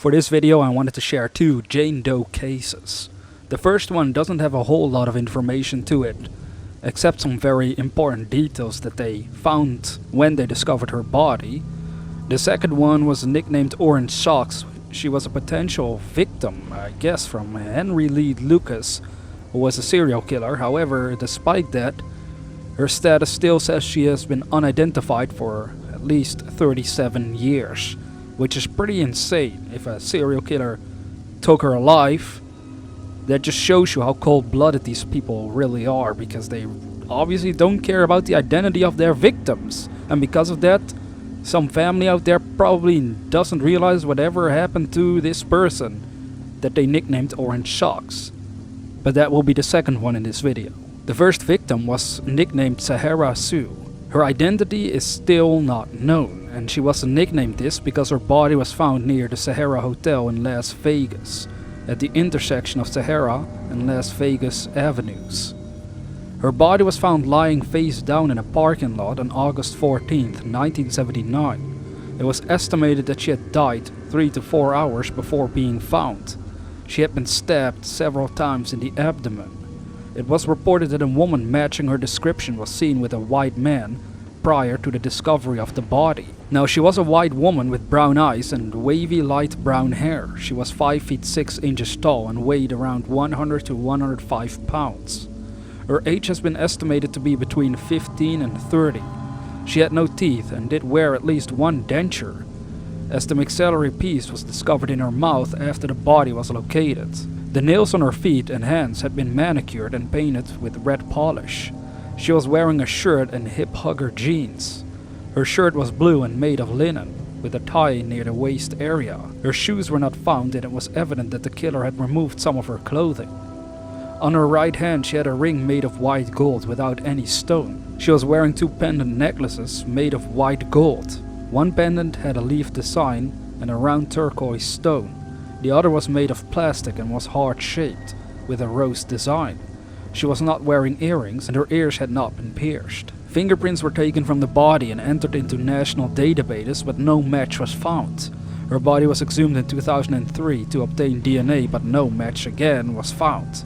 For this video I wanted to share two Jane Doe cases. The first one doesn't have a whole lot of information to it, except some very important details that they found when they discovered her body. The second one was nicknamed Orange Socks. She was a potential victim, I guess, from Henry Lee Lucas, who was a serial killer. However, despite that, her status still says she has been unidentified for at least 37 years, which is pretty insane. If a serial killer took her alive, that just shows you how cold-blooded these people really are, because they obviously don't care about the identity of their victims. And because of that, some family out there probably doesn't realize whatever happened to this person that they nicknamed Orange Socks. But that will be the second one in this video. The first victim was nicknamed Sahara Sue. Her identity is still not known, and she was nicknamed this because her body was found near the Sahara Hotel in Las Vegas, at the intersection of Sahara and Las Vegas avenues. Her body was found lying face down in a parking lot on August 14th, 1979. It was estimated that she had died 3 to 4 hours before being found. She had been stabbed several times in the abdomen. It was reported that a woman matching her description was seen with a white man prior to the discovery of the body. Now, she was a white woman with brown eyes and wavy light brown hair. She was 5 feet 6 inches tall and weighed around 100 to 105 pounds. Her age has been estimated to be between 15 and 30. She had no teeth and did wear at least one denture, as the maxillary piece was discovered in her mouth after the body was located. The nails on her feet and hands had been manicured and painted with red polish. She was wearing a shirt and hip-hugger jeans. Her shirt was blue and made of linen, with a tie near the waist area. Her shoes were not found, and it was evident that the killer had removed some of her clothing. On her right hand she had a ring made of white gold without any stone. She was wearing 2 pendant necklaces made of white gold. One pendant had a leaf design and a round turquoise stone. The other was made of plastic and was heart-shaped, with a rose design. She was not wearing earrings, and her ears had not been pierced. Fingerprints were taken from the body and entered into national databases, but no match was found. Her body was exhumed in 2003 to obtain DNA, but no match again was found.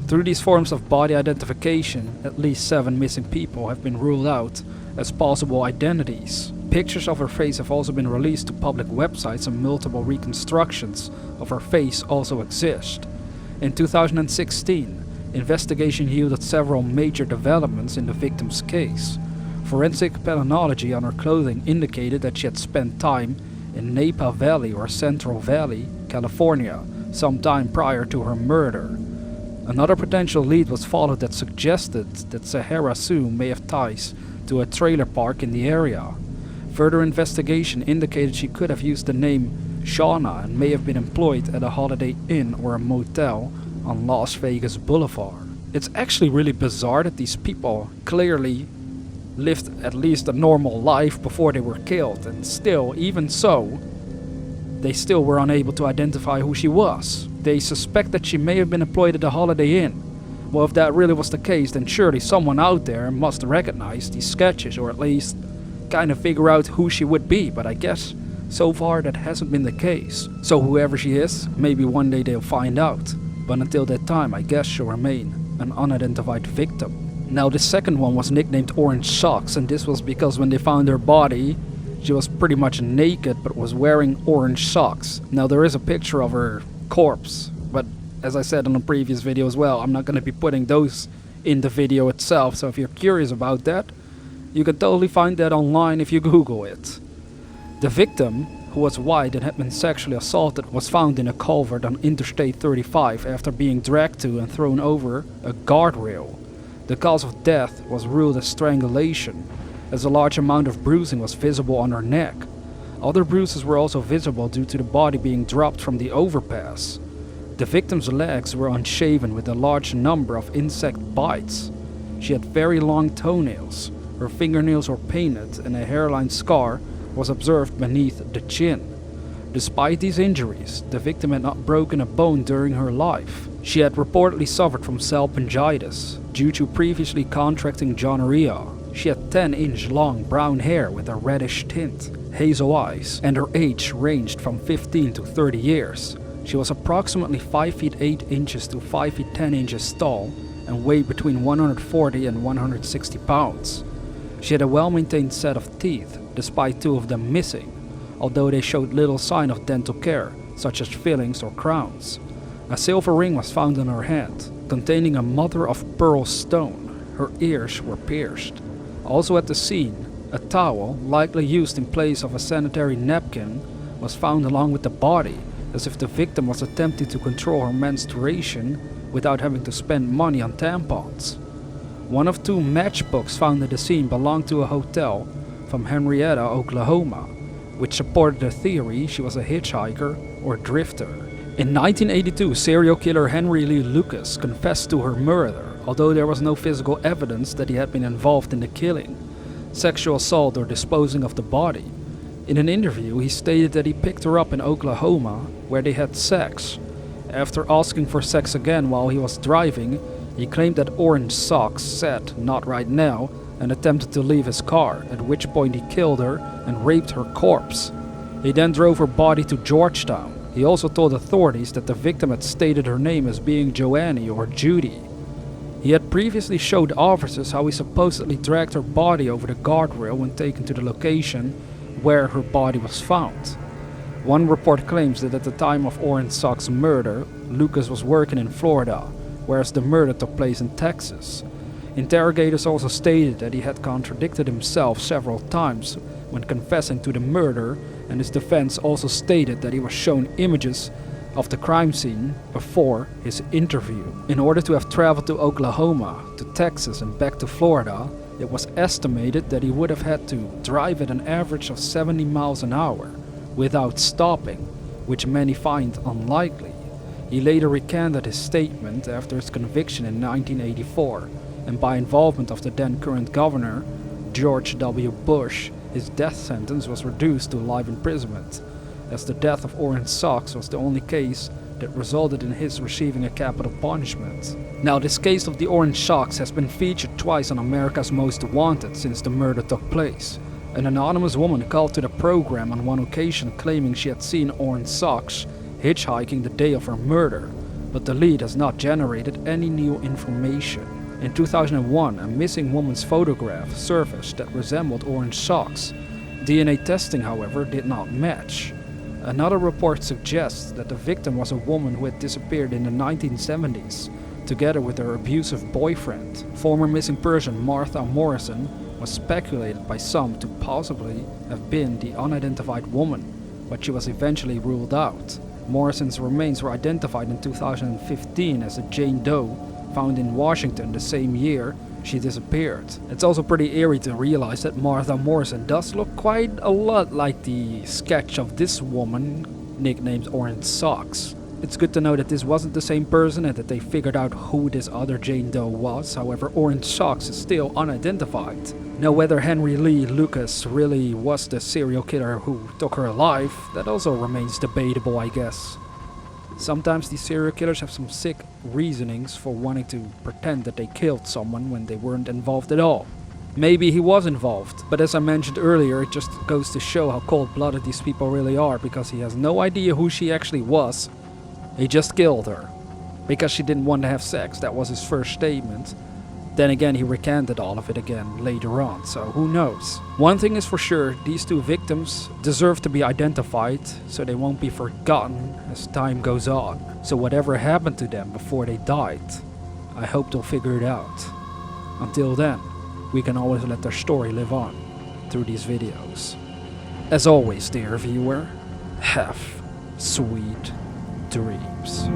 Through these forms of body identification, at least 7 missing people have been ruled out as possible identities. Pictures of her face have also been released to public websites, and multiple reconstructions of her face also exist. In 2016, investigation yielded several major developments in the victim's case. Forensic pathology on her clothing indicated that she had spent time in Napa Valley or Central Valley, California, sometime prior to her murder. Another potential lead was followed that suggested that Sahara Sue may have ties to a trailer park in the area. Further investigation indicated she could have used the name Shauna and may have been employed at a Holiday Inn or a motel on Las Vegas Boulevard. It's actually really bizarre that these people clearly lived at least a normal life before they were killed, and still, even so, they still were unable to identify who she was. They suspect that she may have been employed at a Holiday Inn. Well, if that really was the case, then surely someone out there must recognize these sketches, or at least kind of figure out who she would be, but I guess so far that hasn't been the case. So whoever she is, maybe one day they'll find out. But until that time, I guess she'll remain an unidentified victim. Now, the second one was nicknamed Orange Socks, and this was because when they found her body, she was pretty much naked but was wearing orange socks. Now, there is a picture of her corpse, but as I said in a previous video as well, I'm not going to be putting those in the video itself, so if you're curious about that, you can totally find that online if you Google it. The victim, who was white and had been sexually assaulted, was found in a culvert on Interstate 35 after being dragged to and thrown over a guardrail. The cause of death was ruled as strangulation, as a large amount of bruising was visible on her neck. Other bruises were also visible due to the body being dropped from the overpass. The victim's legs were unshaven with a large number of insect bites. She had very long toenails. Her fingernails were painted and a hairline scar was observed beneath the chin. Despite these injuries, the victim had not broken a bone during her life. She had reportedly suffered from salpingitis due to previously contracting gonorrhea. She had 10-inch long brown hair with a reddish tint, hazel eyes, and her age ranged from 15 to 30 years. She was approximately 5 feet 8 inches to 5 feet 10 inches tall and weighed between 140 and 160 pounds. She had a well-maintained set of teeth, despite 2 of them missing, although they showed little sign of dental care, such as fillings or crowns. A silver ring was found on her hand, containing a mother-of-pearl stone. Her ears were pierced. Also at the scene, a towel, likely used in place of a sanitary napkin, was found along with the body, as if the victim was attempting to control her menstruation without having to spend money on tampons. One of 2 matchbooks found at the scene belonged to a hotel from Henrietta, Oklahoma, which supported the theory she was a hitchhiker or drifter. In 1982, serial killer Henry Lee Lucas confessed to her murder, although there was no physical evidence that he had been involved in the killing, sexual assault or disposing of the body. In an interview, he stated that he picked her up in Oklahoma, where they had sex. After asking for sex again while he was driving, he claimed that Orange Socks said, "Not right now," and attempted to leave his car, at which point he killed her and raped her corpse. He then drove her body to Georgetown. He also told authorities that the victim had stated her name as being Joanne or Judy. He had previously showed officers how he supposedly dragged her body over the guardrail when taken to the location where her body was found. One report claims that at the time of Orange Sock's murder, Lucas was working in Florida, whereas the murder took place in Texas. Interrogators also stated that he had contradicted himself several times when confessing to the murder, and his defense also stated that he was shown images of the crime scene before his interview. In order to have traveled to Oklahoma, to Texas and back to Florida, it was estimated that he would have had to drive at an average of 70 miles an hour without stopping, which many find unlikely. He later recanted his statement after his conviction in 1984, and by involvement of the then current governor, George W. Bush, his death sentence was reduced to life imprisonment, as the death of Orange Socks was the only case that resulted in his receiving a capital punishment. Now, this case of the Orange Socks has been featured twice on America's Most Wanted since the murder took place. An anonymous woman called to the program on one occasion claiming she had seen Orange Socks hitchhiking the day of her murder, but the lead has not generated any new information. In 2001, a missing woman's photograph surfaced that resembled Orange Socks. DNA testing, however, did not match. Another report suggests that the victim was a woman who had disappeared in the 1970s, together with her abusive boyfriend. Former missing person Martha Morrison was speculated by some to possibly have been the unidentified woman, but she was eventually ruled out. Morrison's remains were identified in 2015 as a Jane Doe, found in Washington the same year she disappeared. It's also pretty eerie to realize that Martha Morrison does look quite a lot like the sketch of this woman, nicknamed Orange Socks. It's good to know that this wasn't the same person and that they figured out who this other Jane Doe was. However, Orange Socks is still unidentified. Now, whether Henry Lee Lucas really was the serial killer who took her life, that also remains debatable, I guess. Sometimes these serial killers have some sick reasonings for wanting to pretend that they killed someone when they weren't involved at all. Maybe he was involved, but as I mentioned earlier, it just goes to show how cold-blooded these people really are, because he has no idea who she actually was. He just killed her because she didn't want to have sex. That was his first statement. Then again, he recanted all of it again later on, so who knows. One thing is for sure, these 2 victims deserve to be identified so they won't be forgotten as time goes on. So whatever happened to them before they died, I hope they'll figure it out. Until then, we can always let their story live on through these videos. As always, dear viewer, have sweet dreams.